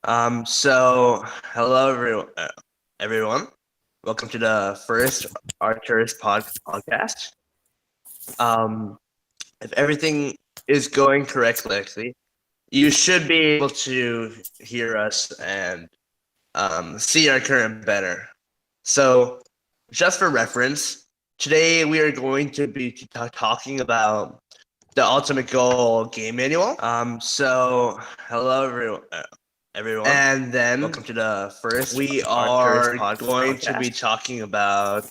Hello everyone. Welcome to the first Arcturus podcast. Um, if everything is going correctly, you should be able to hear us and see our current better. So, just for reference, today we are going to be talking about the Ultimate Goal game manual. Hello everyone. And then welcome to the first. We are going to be talking about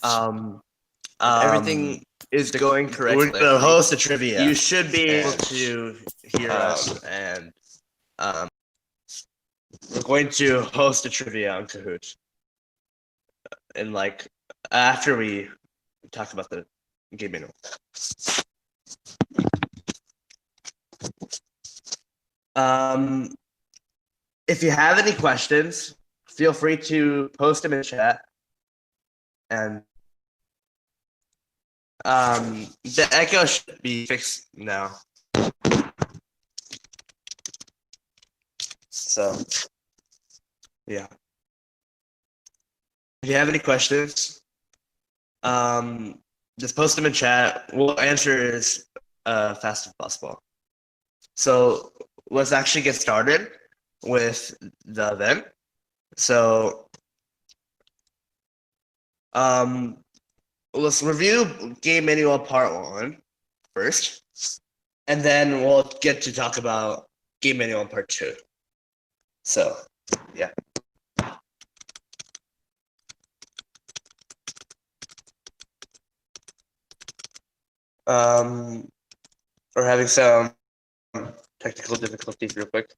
everything is going correctly. We're going to host a trivia. You should be able to hear us, and we're going to host a trivia on Kahoot. And after we talk about the game manual. If you have any questions, feel free to post them in chat. And the echo should be fixed now. So, yeah. If you have any questions, just post them in chat. We'll answer as fast as possible. So let's actually get started with the event. So let's review game manual part 1 first, and then we'll get to talk about game manual part 2. So, yeah. We're having some technical difficulties real quick.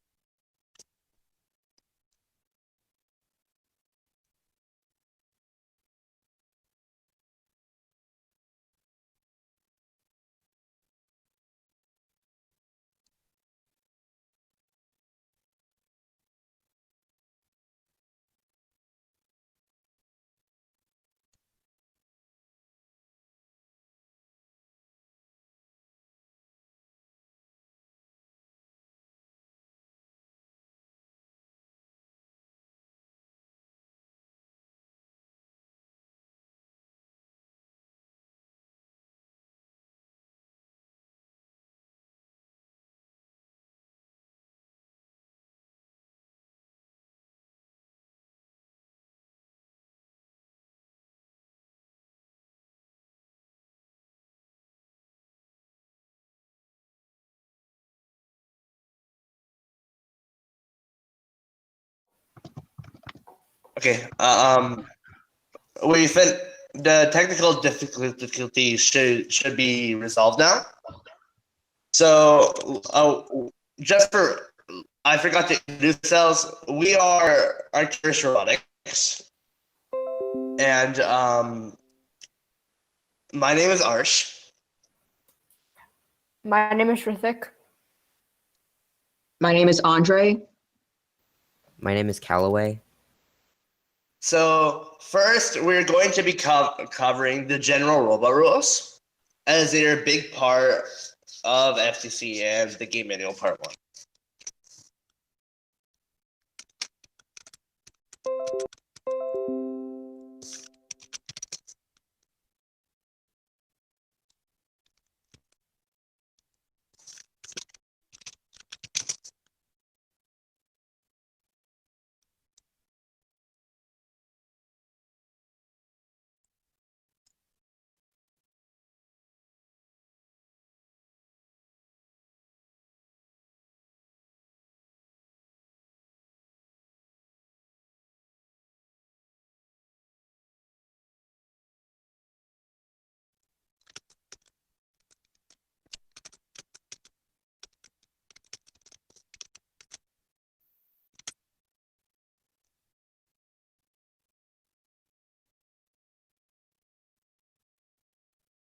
Okay. We think the technical difficulties should be resolved now. So, I forgot to introduce ourselves. We are Arcturus Robotics, and my name is Arsh. My name is Rithik. My name is Andre. My name is Callaway. So first, we're going to be covering the general robot rules, as they're a big part of FTC and the game manual part 1.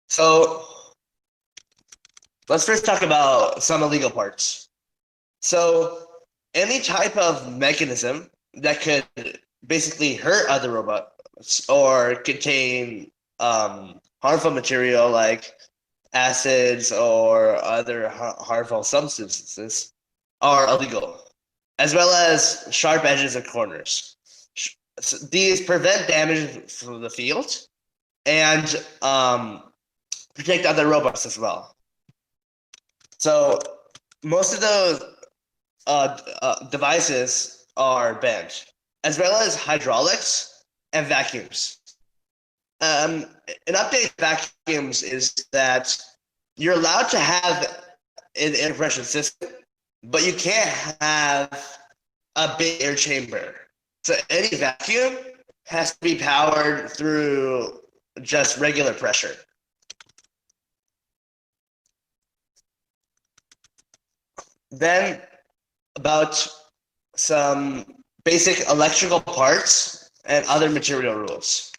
So let's first talk about some illegal parts. So any type of mechanism that could basically hurt other robots or contain harmful material like acids or other harmful substances are illegal. as well as sharp edges and corners. So these prevent damage from the field and protect other robots as well. So most of those devices are banned, as well as hydraulics and vacuums. An update vacuums is that you're allowed to have an air compression system, but you can't have a big air chamber. So any vacuum has to be powered through just regular pressure. Then about some basic electrical parts and other material rules.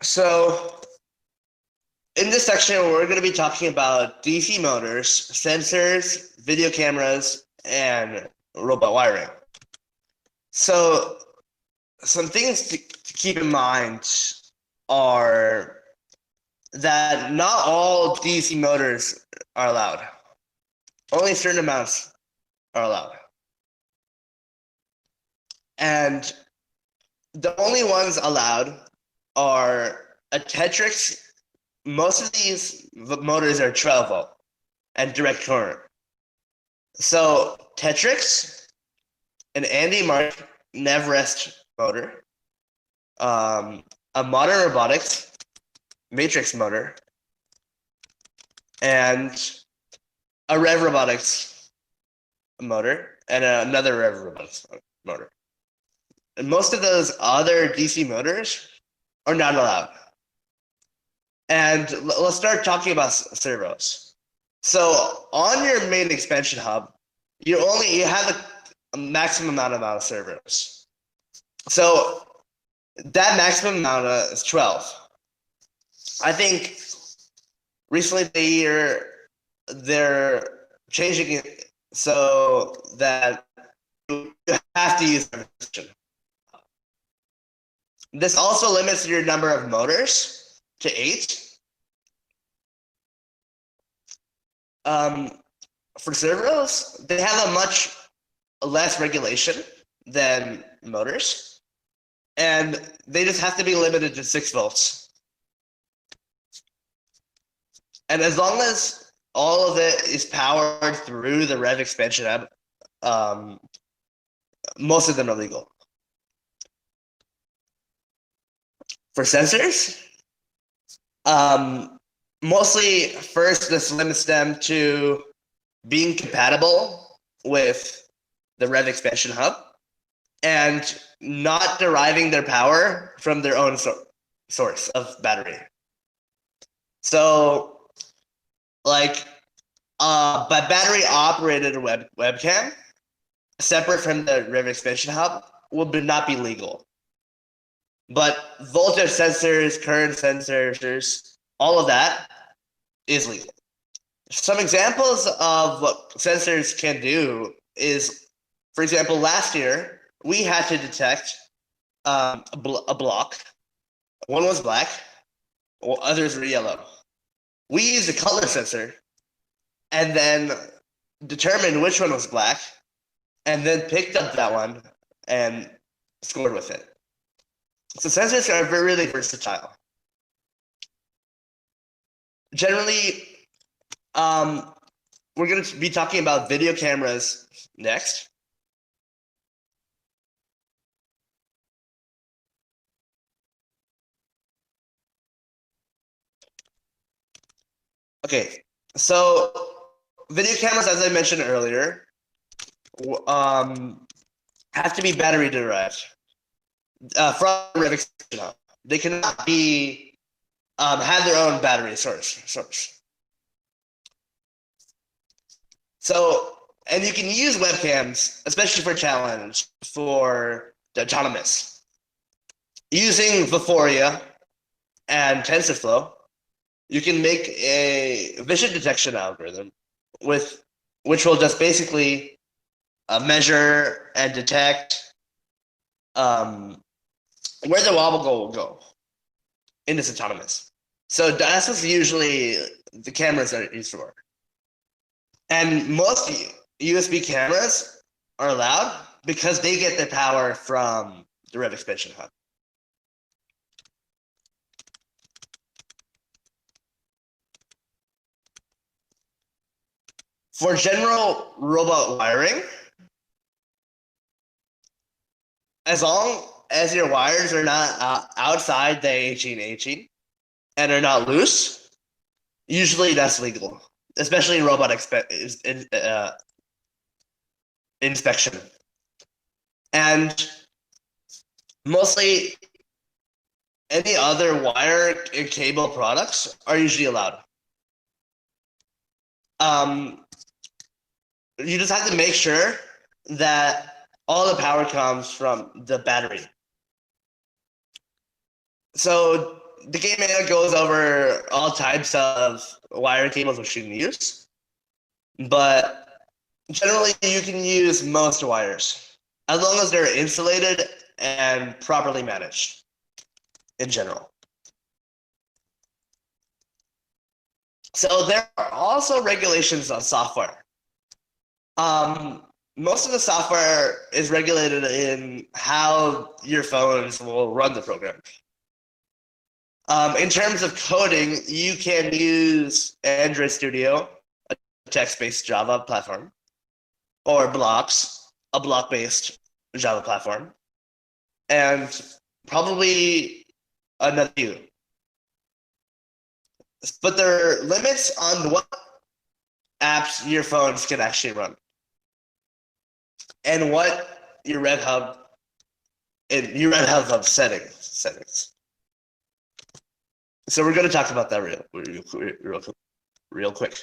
So in this section, we're going to be talking about DC motors, sensors, video cameras, and robot wiring. So some things to keep in mind are that not all DC motors are allowed. Only certain amounts are allowed. And the only ones allowed are a Tetrix. Most of these motors are 12 volt and direct current. So Tetrix, an Andy Mark Nevrest motor, a Modern Robotics matrix motor, and a Rev Robotics motor, and another Rev Robotics motor. And most of those other DC motors are not allowed. And let's start talking about servos. So on your main expansion hub, you have a maximum amount of servos. So that maximum amount is 12. I think recently they're changing it so that you have to use expansion. This also limits your number of motors to 8. For servos, they have a much less regulation than motors, and they just have to be limited to 6 volts. And as long as all of it is powered through the Rev expansion hub, most of them are legal. For sensors, mostly first this limits them to being compatible with the Rev expansion hub and not deriving their power from their own source of battery. So like but battery operated webcam separate from the Rev expansion hub would not be legal. But voltage sensors, current sensors, all of that is legal. Some examples of what sensors can do is, for example, last year we had to detect a block. One was black, others were yellow. We used a color sensor and then determined which one was black and then picked up that one and scored with it. So sensors are really versatile. Generally, we're going to be talking about video cameras next. Okay, so video cameras, as I mentioned earlier, have to be battery derived. From Rev expansion hub. They cannot be have their own battery source. So, and you can use webcams, especially for challenge, for the autonomous. Using Vuforia and TensorFlow, you can make a vision detection algorithm which will just basically measure and detect where the wobble will go in this autonomous. So that's what usually the cameras are used for. And most USB cameras are allowed because they get their power from the rev expansion hub. For general robot wiring, as long as your wires are not outside the 1818 and are not loose, usually that's legal, especially in robot inspection. And mostly any other wire and cable products are usually allowed. You just have to make sure that all the power comes from the battery. So the game manual goes over all types of wire cables which you can use, but generally you can use most wires as long as they're insulated and properly managed in general. So there are also regulations on software. Most of the software is regulated in how your phones will run the program. In terms of coding, you can use Android Studio, a text-based Java platform, or Blocks, a block-based Java platform, and probably another few. But there are limits on what apps your phones can actually run, and what your Red Hub settings. So we're going to talk about that real quick.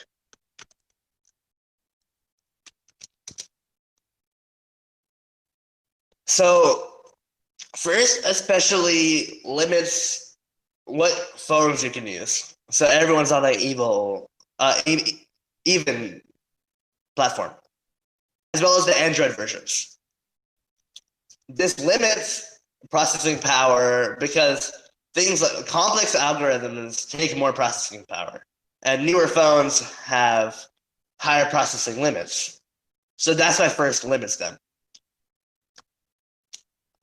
So first, especially limits what phones you can use. So everyone's on an even platform, as well as the Android versions. This limits processing power because things like complex algorithms take more processing power, and newer phones have higher processing limits. So that's why first limits them.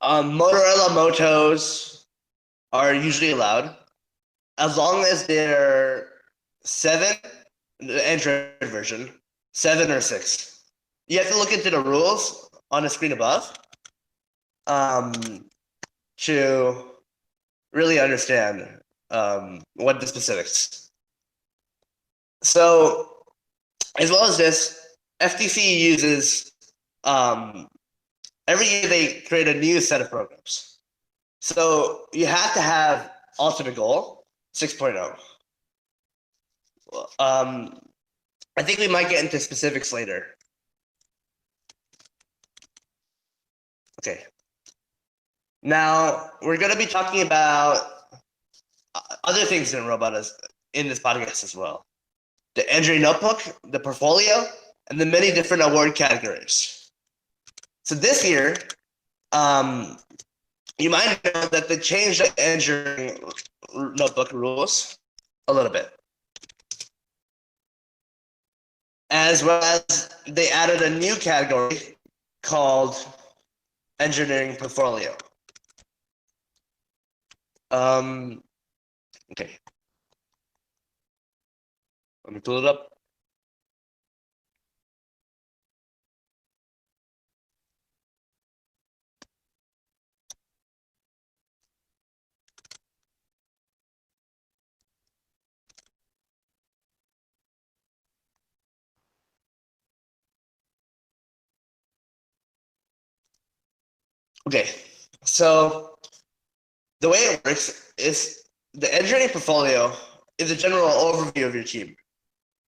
Motorola Motos are usually allowed as long as they're 7, the Android version, 7 or 6. You have to look into the rules on the screen above to really understand what the specifics. So, as well as this, FTC uses every year they create a new set of programs. So you have to have ultimate goal 6.0. I think we might get into specifics later. Okay. Now we're going to be talking about other things in robotics in this podcast as well. The engineering notebook, the portfolio, and the many different award categories. So this year, you might know that they changed the engineering notebook rules a little bit. As well as they added a new category called engineering portfolio. Okay. Let me pull it up. Okay, so the way it works is the engineering portfolio is a general overview of your team.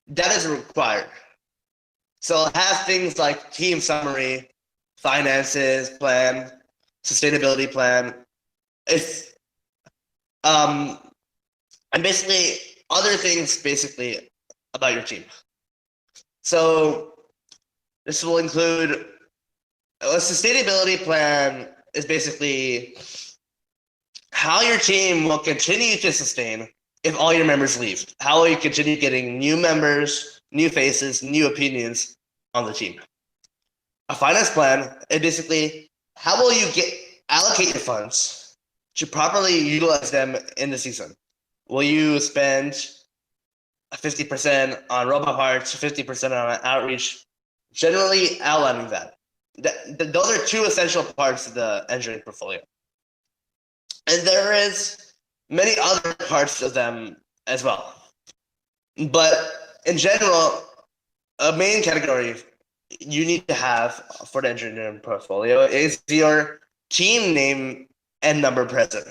That is required. So I'll have things like team summary, finances plan, sustainability plan. It's and basically other things basically about your team. So this will include A sustainability plan is basically how your team will continue to sustain if all your members leave. How will you continue getting new members, new faces, new opinions on the team? A finance plan is basically how will you allocate your funds to properly utilize them in the season? Will you spend 50% on robot parts, 50% on outreach? Generally outlining that. Those are two essential parts of the engineering portfolio. And there is many other parts of them as well. But in general, a main category you need to have for the engineering portfolio is your team name and number present.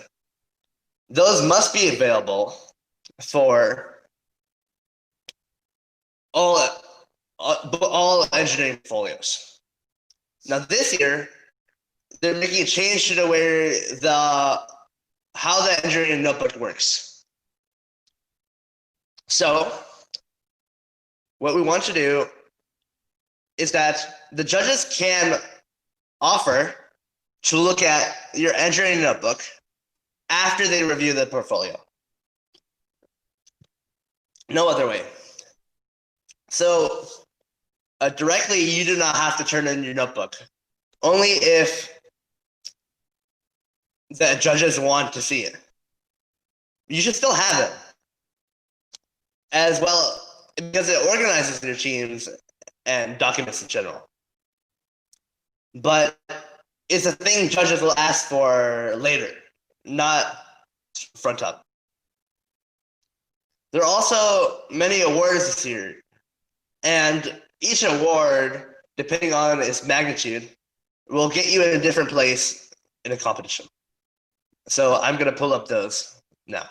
Those must be available for all engineering portfolios. Now this year, they're making a change to the way how the engineering notebook works. So what we want to do is that the judges can offer to look at your engineering notebook after they review the portfolio. No other way. So directly, you do not have to turn in your notebook. Only if the judges want to see it. You should still have it. As well, because it organizes your teams and documents in general. But it's a thing judges will ask for later, not front up. There are also many awards this year, and each award, depending on its magnitude, will get you in a different place in a competition. So I'm going to pull up those now.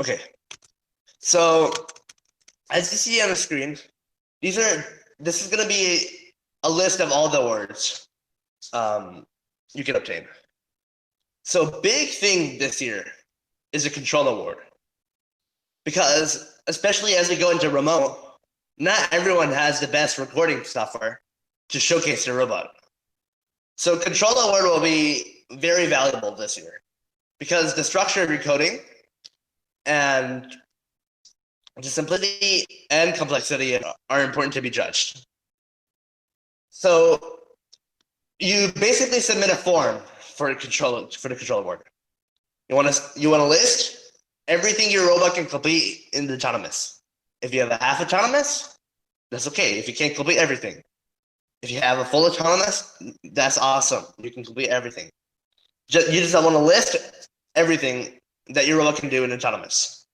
Okay, so as you see on the screen, this is going to be a list of all the awards you can obtain. So big thing this year is a control award, because especially as we go into remote, not everyone has the best recording software to showcase their robot. So control award will be very valuable this year because the structure of your coding and the simplicity and complexity are important to be judged. So you basically submit a form for the control award. You want to list everything your robot can complete in the autonomous. If you have a half autonomous, that's okay. If you can't complete everything. If you have a full autonomous, that's awesome. You can complete everything. You just want to list everything that your robot can do in autonomous.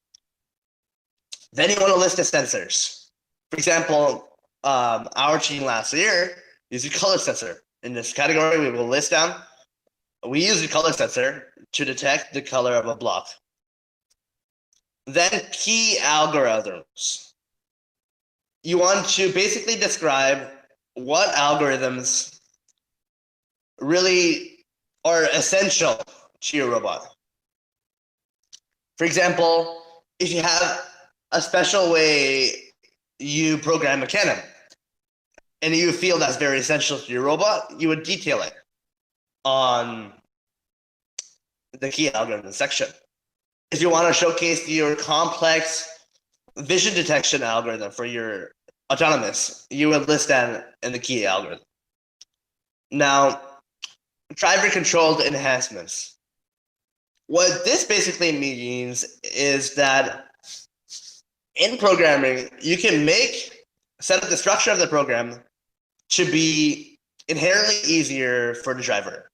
Then you want to list the sensors. For example, our team last year used a color sensor. In this category, we will list down. We use a color sensor to detect the color of a block. Then key algorithms. You want to basically describe what algorithms really are essential to your robot. For example, if you have a special way you program a cannon and you feel that's very essential to your robot, you would detail it on the key algorithm section. If you want to showcase your complex vision detection algorithm for your autonomous, you would list that in the key algorithm. Now, driver controlled enhancements. What this basically means is that in programming, you can set up the structure of the program to be inherently easier for the driver.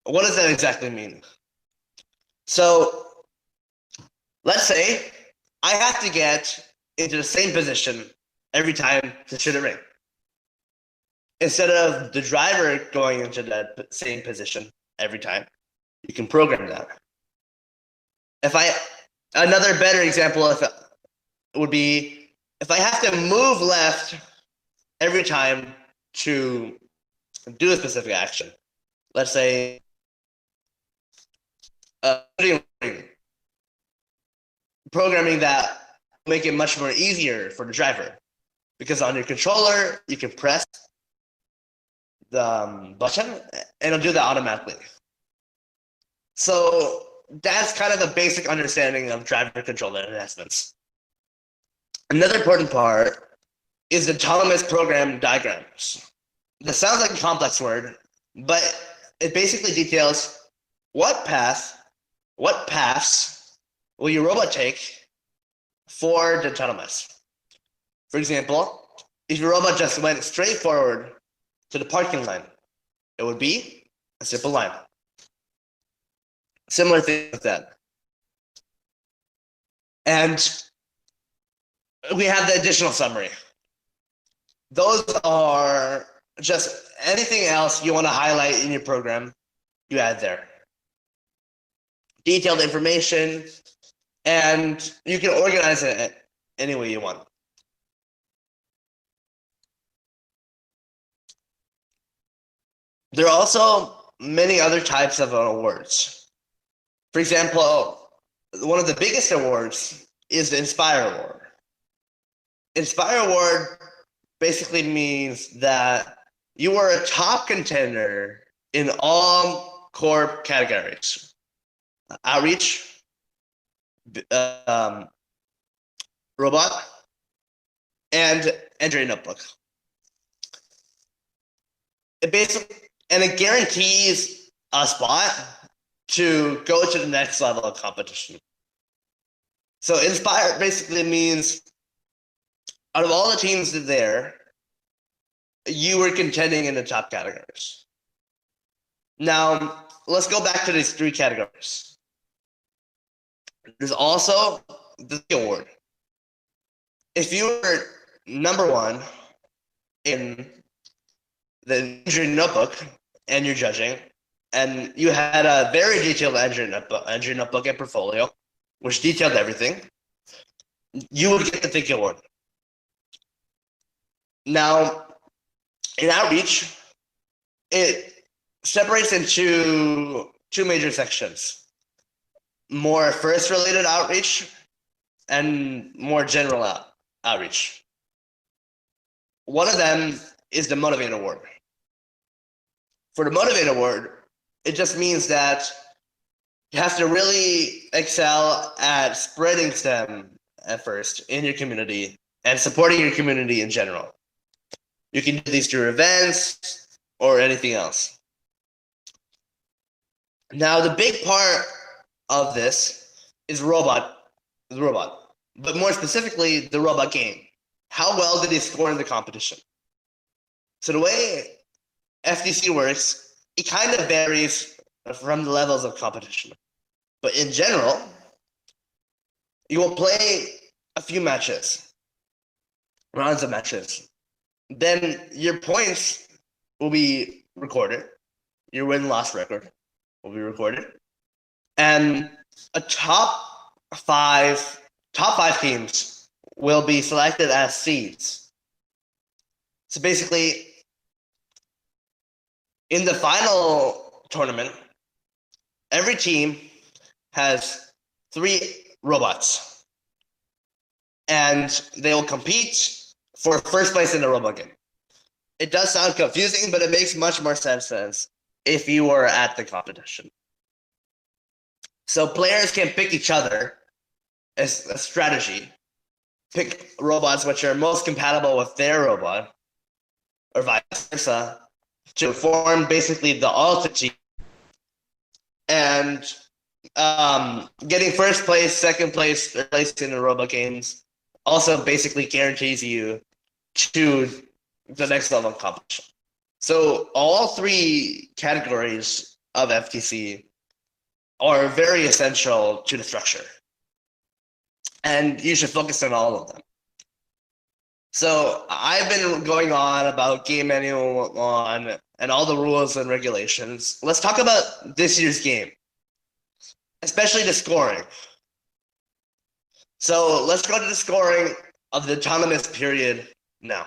What does that exactly mean? So let's say I have to get into the same position every time to shoot a ring. Instead of the driver going into that same position every time, you can program that. If I Another better example would be if I have to move left every time to do a specific action. Let's say programming that will make it much more easier for the driver, because on your controller you can press the button and it'll do that automatically. So that's kind of the basic understanding of driver controller enhancements. Another important part is the autonomous program diagrams. This sounds like a complex word, but it basically details what paths will your robot take for the autonomous. For example, if your robot just went straight forward to the parking line, it would be a simple line. Similar thing like that. And we have the additional summary. Those are just anything else you want to highlight in your program, you add there. Detailed information, and you can organize it any way you want. There are also many other types of awards. For example, one of the biggest awards is the Inspire Award. Inspire Award basically means that you were a top contender in all core categories: outreach, robot, and Android notebook. It guarantees a spot to go to the next level of competition. So Inspire basically means out of all the teams there, you were contending in the top categories. Now, let's go back to these three categories. There's also the award. If you were number one in the Android notebook and you're judging, and you had a very detailed Android notebook and portfolio, which detailed everything, you would get the Think Award. Now, in outreach, it separates into two major sections: more first related outreach and more general outreach. One of them is the Motivate Award. For the Motivate Award, it just means that you have to really excel at spreading STEM at first in your community and supporting your community in general. You can do these through events or anything else. Now, the big part of this is the robot, but more specifically, the robot game. How well did he score in the competition? So the way FTC works, it kind of varies from the levels of competition. But in general, you will play a few matches, rounds of matches. Then your points will be recorded. Your win-loss record will be recorded. And a top five teams will be selected as seeds. So basically, in the final tournament, every team has 3 robots, and they will compete for first place in the robot game. It does sound confusing, but it makes much more sense if you were at the competition. So players can pick each other as a strategy, pick robots which are most compatible with their robot, or vice versa, to form basically the ultimate team. And getting first place, second place, third place in the robot games also basically guarantees you to the next level of competition. So all 3 categories of FTC are very essential to the structure, and you should focus on all of them. So I've been going on about Game Manual 1 and all the rules and regulations. Let's talk about this year's game, especially the scoring. So let's go to the scoring of the autonomous period now.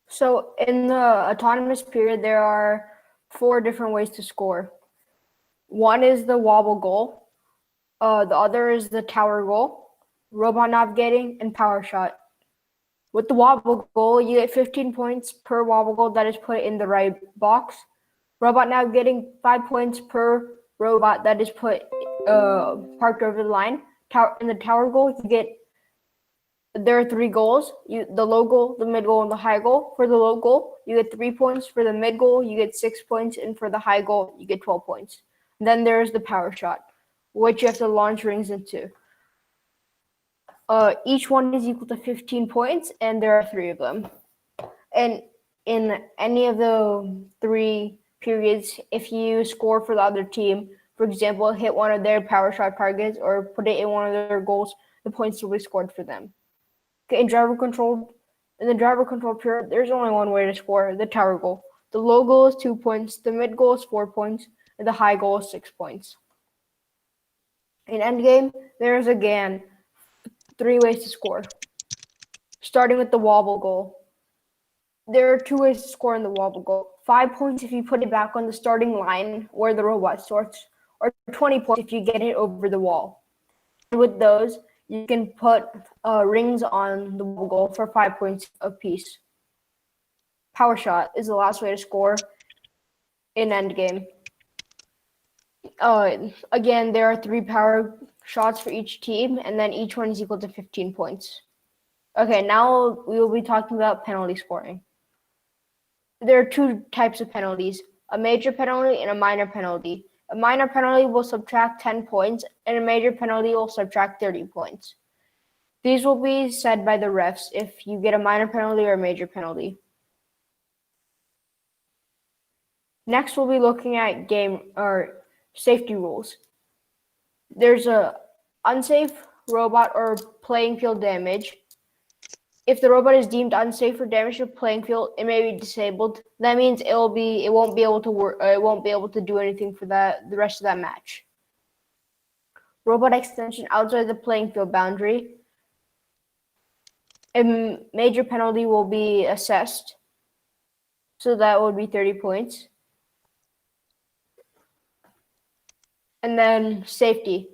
So in the autonomous period, there are 4 different ways to score. One is the wobble goal. The other is the tower goal, robot navigating, and power shot. With the wobble goal, you get 15 points per wobble goal that is put in the right box. Robot navigating, 5 points per robot that is put parked over the line. In the tower goal, there are 3 goals. The low goal, the mid goal, and the high goal. For the low goal, you get 3 points. For the mid goal, you get 6 points, and for the high goal, you get 12 points. Then there's the power shot, which you have to launch rings into. Each one is equal to 15 points, and there are 3 of them. And in any of the 3 periods, if you score for the other team, for example, hit one of their power shot targets or put it in one of their goals, the points will be scored for them. Okay, in the driver control period, there's only one way to score, the tower goal. The low goal is 2 points, the mid goal is 4 points, and the high goal is 6 points. In endgame, there's again 3 ways to score. Starting with the wobble goal. There are 2 ways to score in the wobble goal. 5 points if you put it back on the starting line where the robot starts, or 20 points if you get it over the wall. With those, you can put rings on the wobble goal for 5 points apiece. Power shot is the last way to score in endgame. Again, there are 3 power shots for each team, and then each one is equal to 15 points. Okay, now we will be talking about penalty scoring. There are 2 types of penalties, a major penalty and a minor penalty. A minor penalty will subtract 10 points, and a major penalty will subtract 30 points. These will be said by the refs if you get a minor penalty or a major penalty. Next, we'll be looking at game or safety rules. There's a unsafe robot or playing field damage. If the robot is deemed unsafe or damaged to the playing field, it may be disabled. That means it won't be able to do anything for the rest of that match. Robot extension outside the playing field boundary. A major penalty will be assessed. So that would be 30 points. And then safety.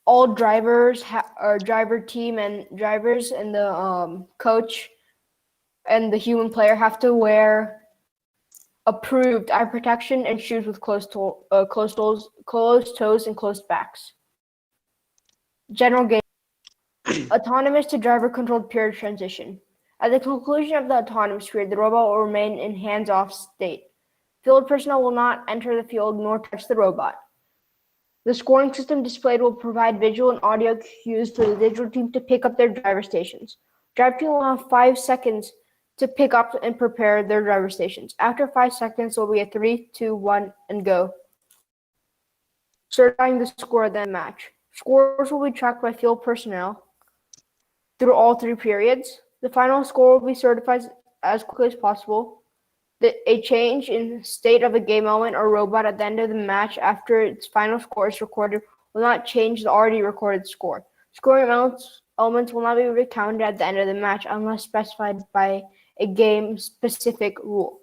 All drivers or driver team and drivers and the coach and the human player have to wear approved eye protection and shoes with closed toes and closed backs. General game. Autonomous to driver controlled period transition. At the conclusion of the autonomous period, the robot will remain in hands-off state. Field personnel will not enter the field nor touch the robot. The scoring system displayed will provide visual and audio cues for the digital team to pick up their driver stations. Driver team will have 5 seconds to pick up and prepare their driver stations. After 5 seconds, there will be a 3, 2, 1, and go. Certifying the score of the match. Scores will be tracked by field personnel through all 3 periods. The final score will be certified as quickly as possible. A change in state of a game element or robot at the end of the match after its final score is recorded will not change the already recorded score. Scoring elements will not be recounted at the end of the match unless specified by a game-specific rule.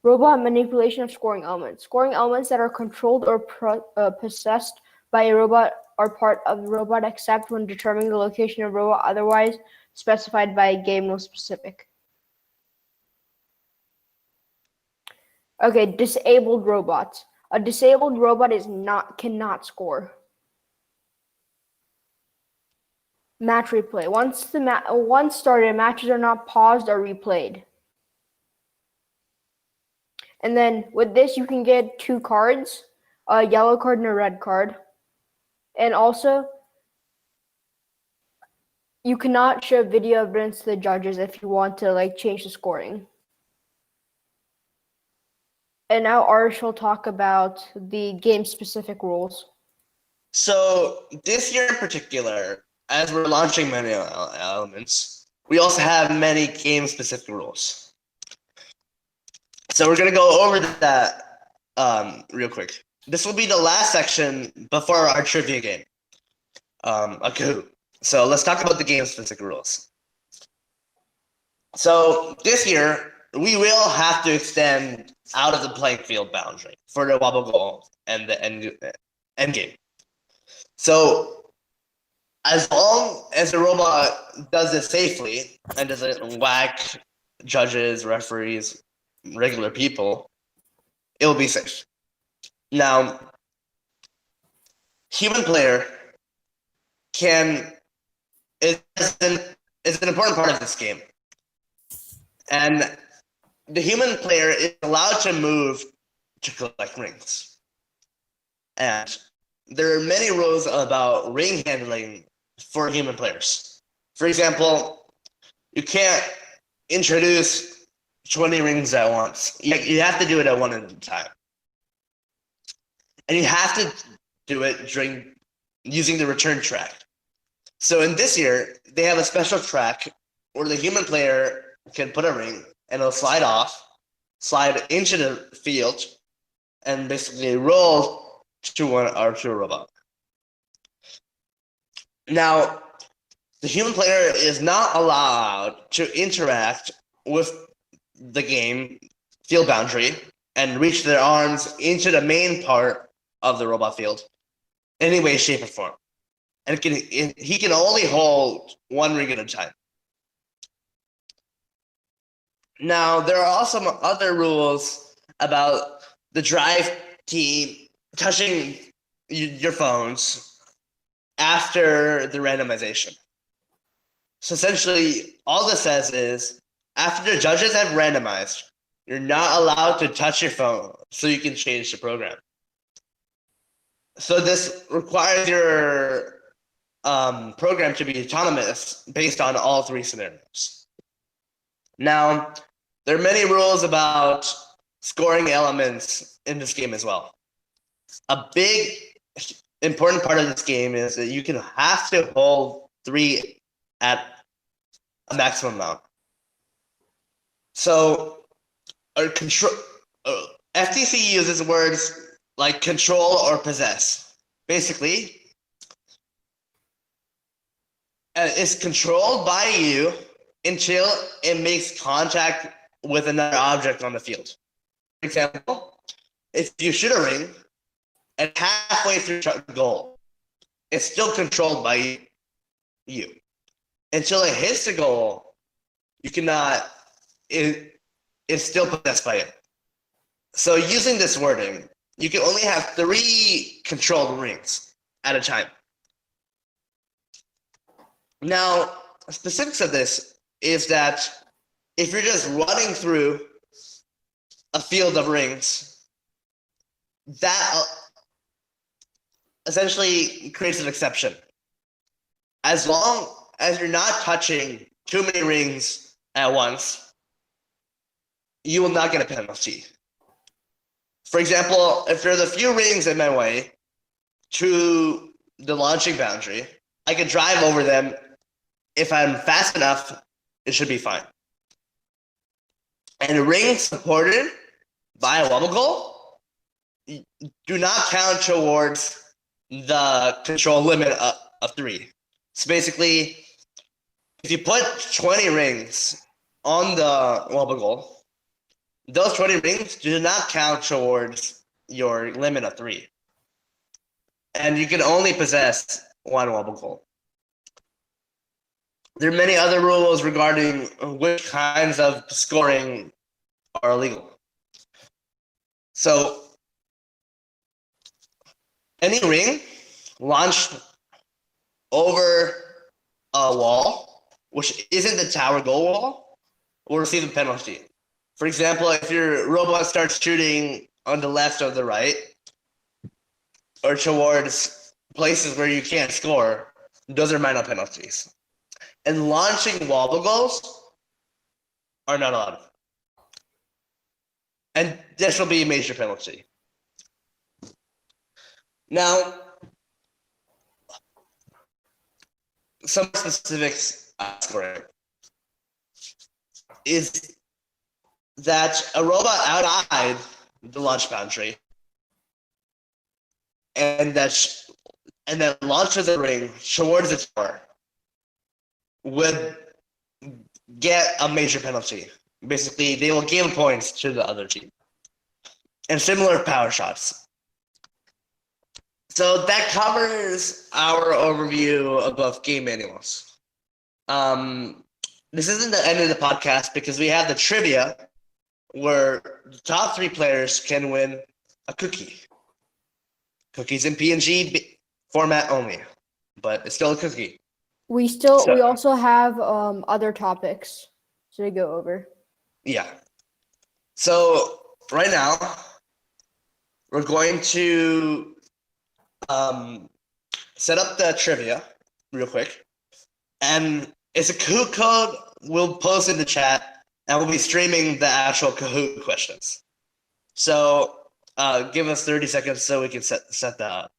Robot manipulation of scoring elements. Scoring elements that are controlled or possessed by a robot are part of the robot except when determining the location of robot otherwise specified by a game rule specific. Okay, disabled robots. A disabled robot cannot score. Match replay. Once started, matches are not paused or replayed. And then with this, you can get 2 cards, a yellow card and a red card. And also, you cannot show video evidence to the judges if you want to change the scoring. And now Arish will talk about the game-specific rules. So this year in particular, as we're launching many elements, we also have many game-specific rules. So we're gonna go over that real quick. This will be the last section before our trivia game. A Kahoot. So let's talk about the game's specific rules. So this year, we will have to extend out of the playing field boundary for the wobble goal and the end game. So as long as the robot does it safely and doesn't whack judges, referees, regular people, it will be safe. Now, human player is an important part of this game. And the human player is allowed to move to collect rings. And there are many rules about ring handling for human players. For example, you can't introduce 20 rings at once. You have to do it at one at a time. And you have to do it using the return track. So in this year, they have a special track where the human player can put a ring and it'll slide off, slide into the field, and basically roll to an Arcturus robot. Now, the human player is not allowed to interact with the game field boundary and reach their arms into the main part of the robot field in any way, shape, or form. And he can only hold one ring at a time. Now, there are also other rules about the drive team touching your phones after the randomization. So essentially, all this says is, after the judges have randomized, you're not allowed to touch your phone so you can change the program. So this requires your program to be autonomous based on all three scenarios. Now, there are many rules about scoring elements in this game as well. A big important part of this game is that you have to hold 3 at a maximum amount. So FTC uses words like control or possess. Basically, it's controlled by you until it makes contact with another object on the field. For example, if you shoot a ring and halfway through the goal, it's still controlled by you. Until it hits the goal, you cannot, it's still possessed by it. So using this wording, you can only have 3 controlled rings at a time. Now, specifics of this is that if you're just running through a field of rings, that essentially creates an exception. As long as you're not touching too many rings at once, you will not get a penalty. For example, if there's a few rings in my way to the launching boundary, I can drive over them. If I'm fast enough, it should be fine. And rings supported by a wobble goal do not count towards the control limit of 3. So basically, if you put 20 rings on the wobble goal, those 20 rings do not count towards your limit of 3. And you can only possess 1 wobble goal. There are many other rules regarding which kinds of scoring are illegal. So, any ring launched over a wall, which isn't the tower goal wall, will receive a penalty. For example, if your robot starts shooting on the left or the right, or towards places where you can't score, those are minor penalties. And launching wobble goals are not allowed. And this will be a major penalty. Now, some specifics scoring is that a robot outside the launch boundary and that launches a ring towards the tower would get a major penalty. Basically, they will give points to the other team. And similar power shots. So that covers our overview of both game manuals. This isn't the end of the podcast because we have the trivia where the top 3 players can win a cookie. Cookies in PNG format only, but it's still a cookie. We also have other topics to go over. Yeah. So right now, we're going to set up the trivia real quick. And it's a Kahoot code. We'll post in the chat, and we'll be streaming the actual Kahoot questions. So give us 30 seconds so we can set that up.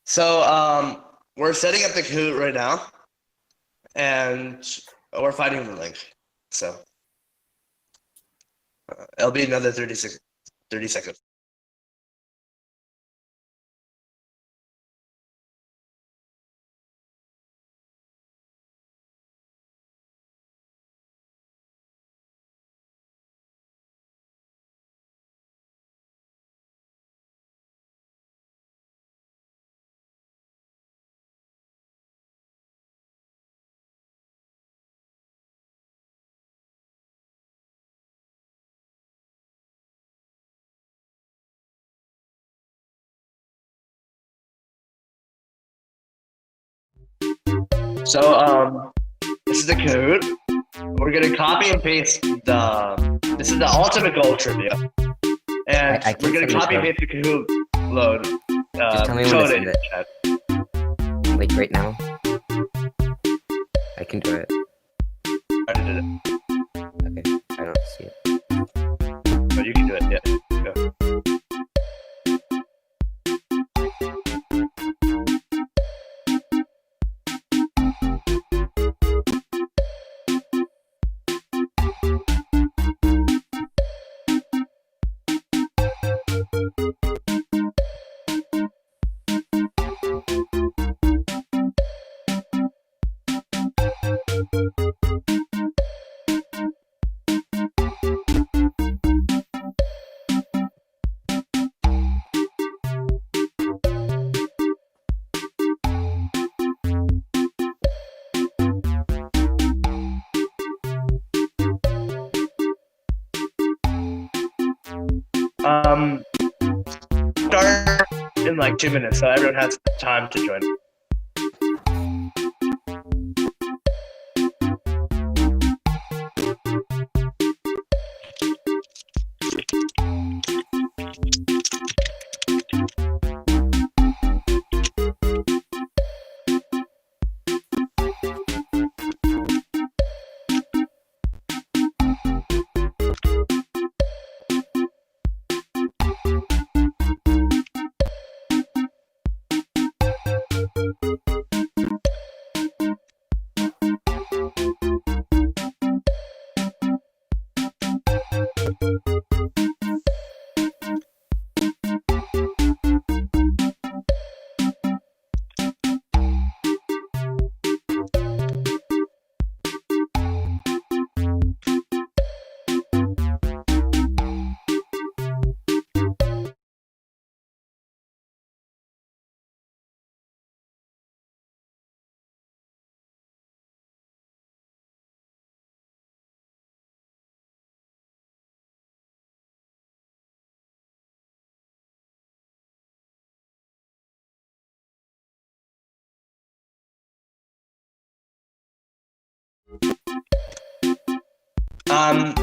So we're setting up the Kahoot right now, and we're finding the link. So it'll be another 30 seconds. So this is the Kahoot. We're gonna copy and paste this is the ultimate goal trivia. And I can we're gonna send the copy and code. paste the Kahoot load. Just tell me when code to send in it. chat. Like right now. I can do it. I already did it. Okay. I don't see it. But you can do it, yeah. Go. Start in like 2 minutes, so everyone has time to join.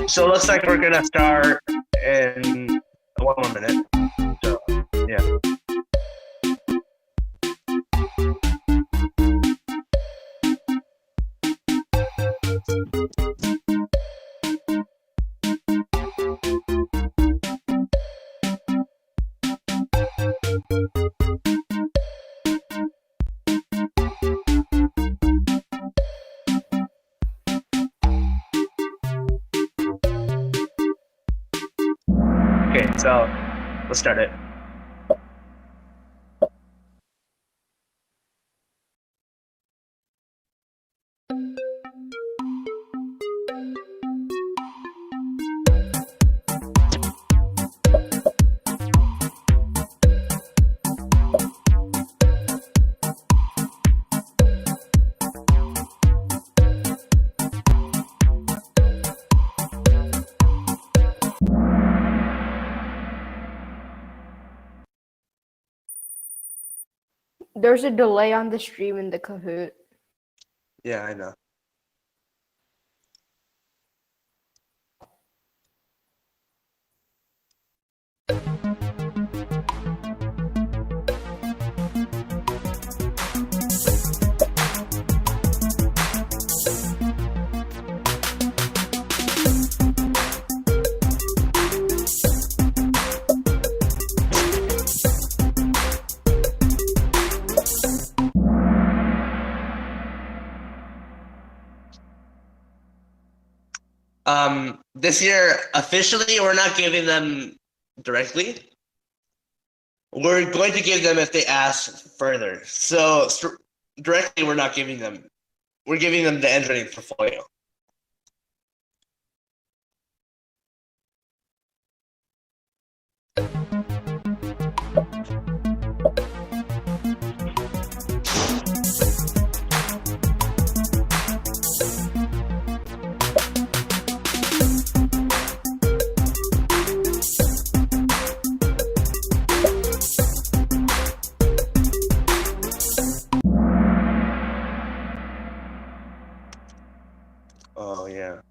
So it looks like we're gonna start in 1 more minute. So yeah. Okay, so let's start it. There's a delay on the stream in the Kahoot. Yeah, I know. This year, officially, we're not giving them directly. We're going to give them if they ask further. So directly, we're not giving them. We're giving them the engineering portfolio. Oh yeah.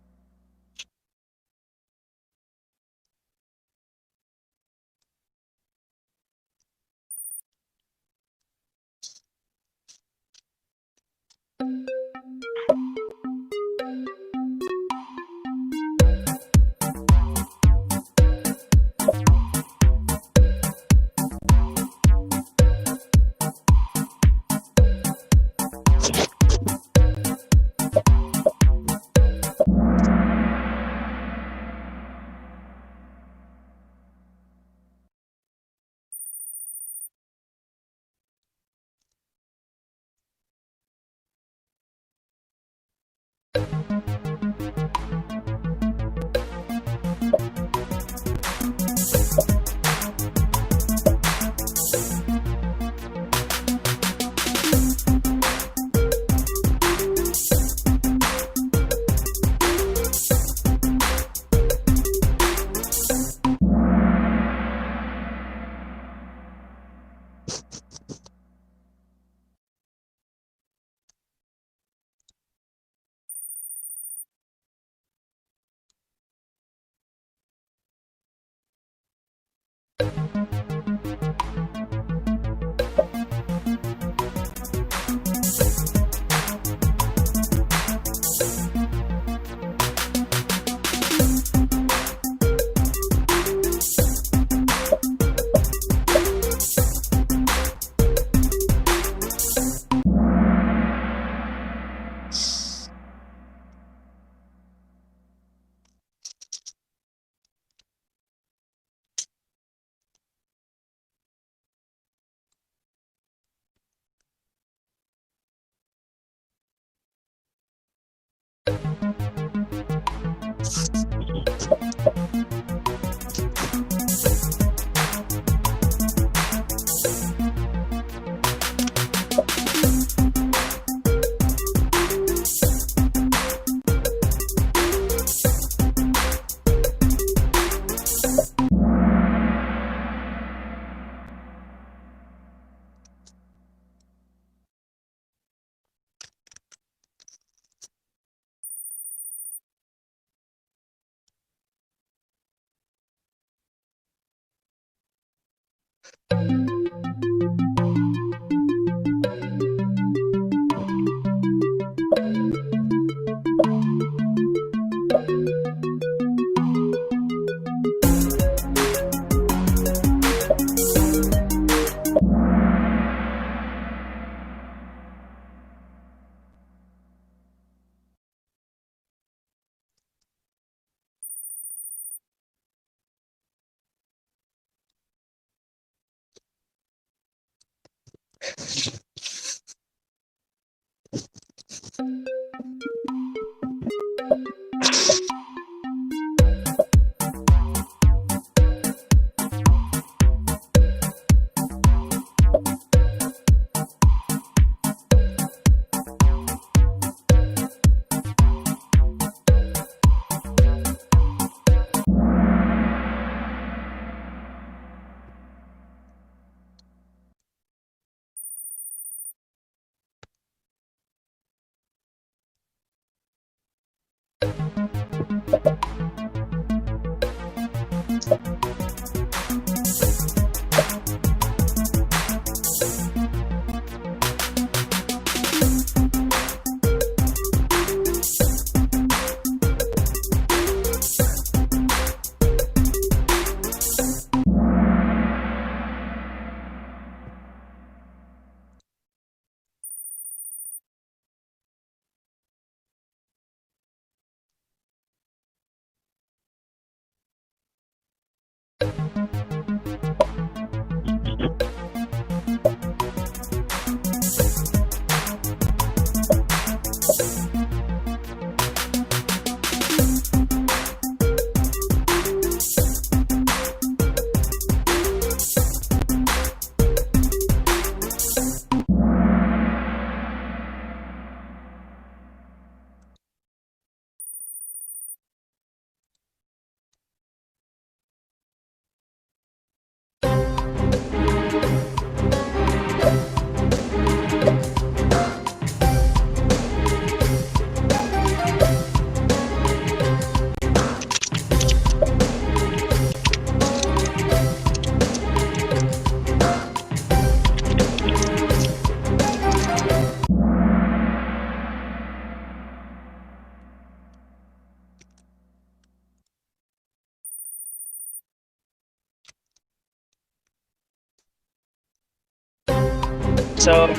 So,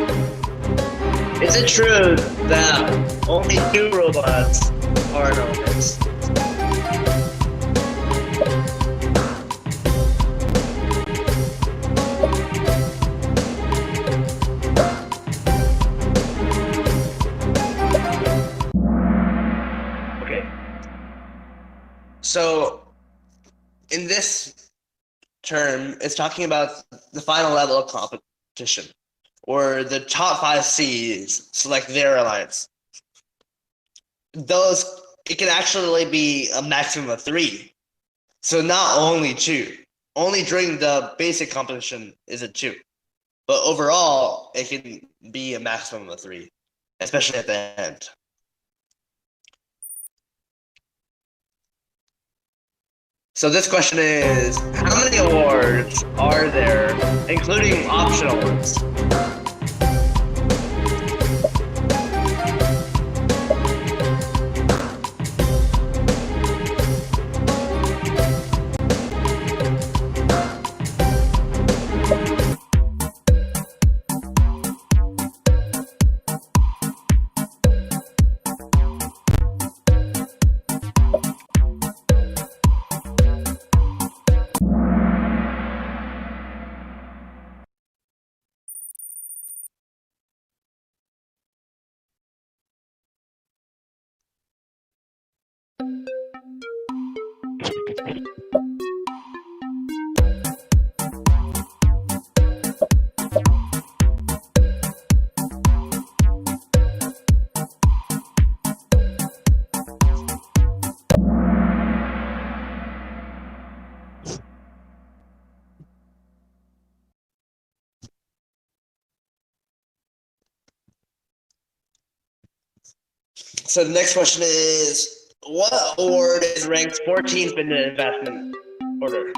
is it true that only 2 robots are known as? Okay. So, in this term, it's talking about the final level of competition, or the top 5 Cs select their alliance. Those, it can actually be a maximum of 3. So not only 2. Only during the basic competition is it 2. But overall, it can be a maximum of 3, especially at the end. So this question is, how many awards are there, including optional ones? So the next question is, what award is ranked 14th in the investment order?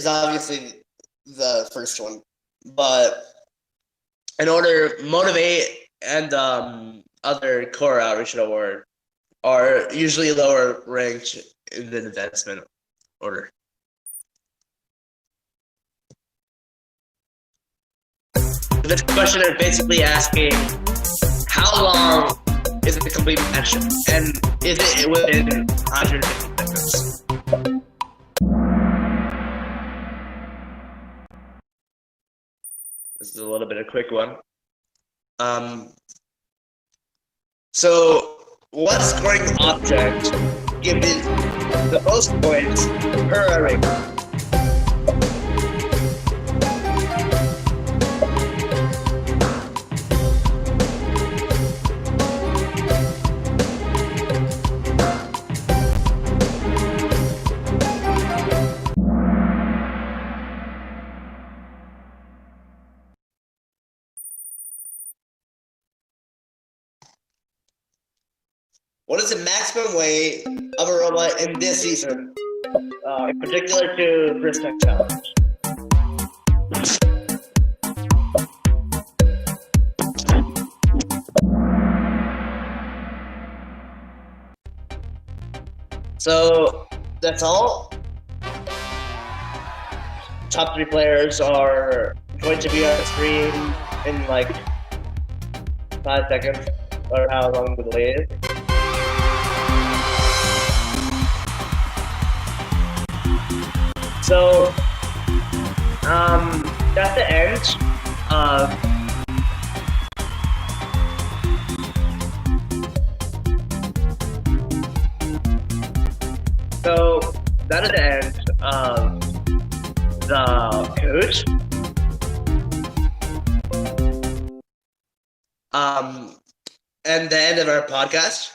is obviously the first one, but in order motivate and other core outreach award are usually lower ranked in the advancement order. This question is basically asking how long is it a complete match, and is it within 150 seconds? This is a little bit of a quick one. So, what scoring object gives the most points per array? What is the maximum weight of a robot in this season, in particular to Brisbane Challenge? So that's all. Top 3 players are going to be on the screen in like 5 seconds, or how long the delay is. So, that's the end of the end of the Kahoot. And the end of our podcast.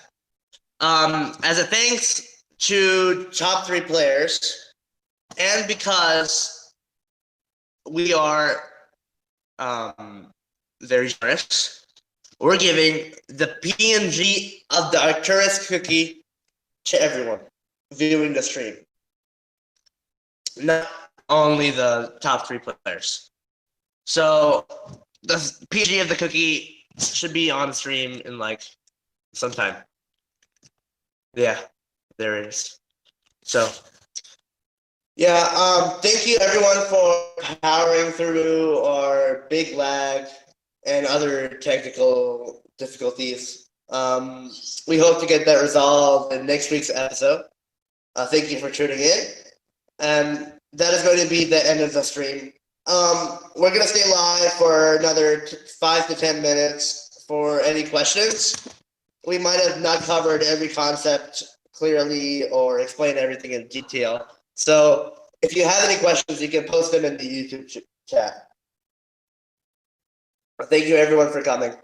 As a thanks to top 3 players, and because we are very generous, we're giving the PNG of the Arcturus cookie to everyone viewing the stream. Not only the top 3 players. So the PNG of the cookie should be on stream in like sometime. Yeah, there it is. So yeah, thank you everyone for powering through our big lag and other technical difficulties. We hope to get that resolved in next week's episode. Thank you for tuning in. And that is going to be the end of the stream. We're going to stay live for another 5 to 10 minutes for any questions. We might have not covered every concept clearly or explained everything in detail. So if you have any questions, you can post them in the YouTube chat. Thank you everyone for coming.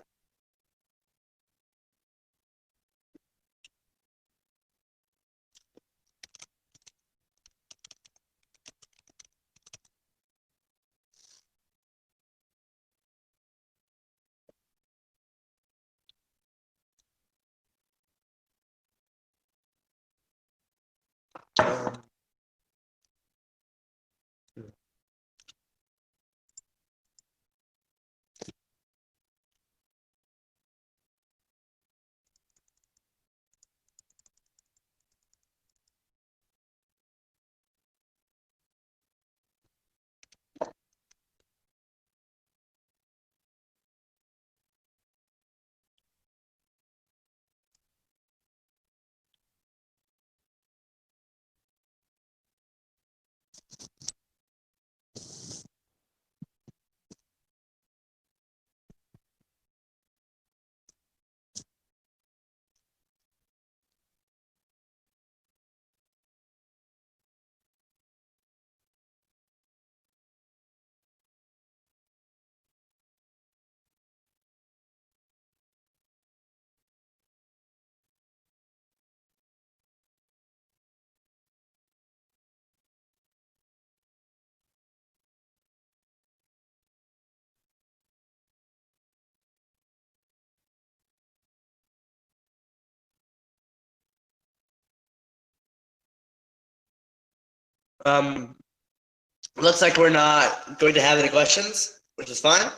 looks like we're not going to have any questions, which is fine.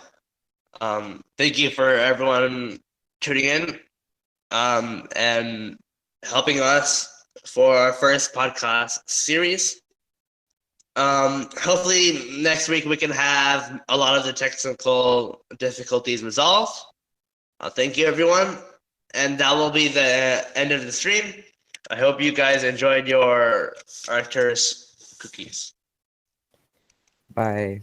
Thank you for everyone tuning in and helping us for our first podcast series. Hopefully next week we can have a lot of the technical difficulties resolved. Thank you, everyone. And that will be the end of the stream. I hope you guys enjoyed your Arcturus cookies. Bye.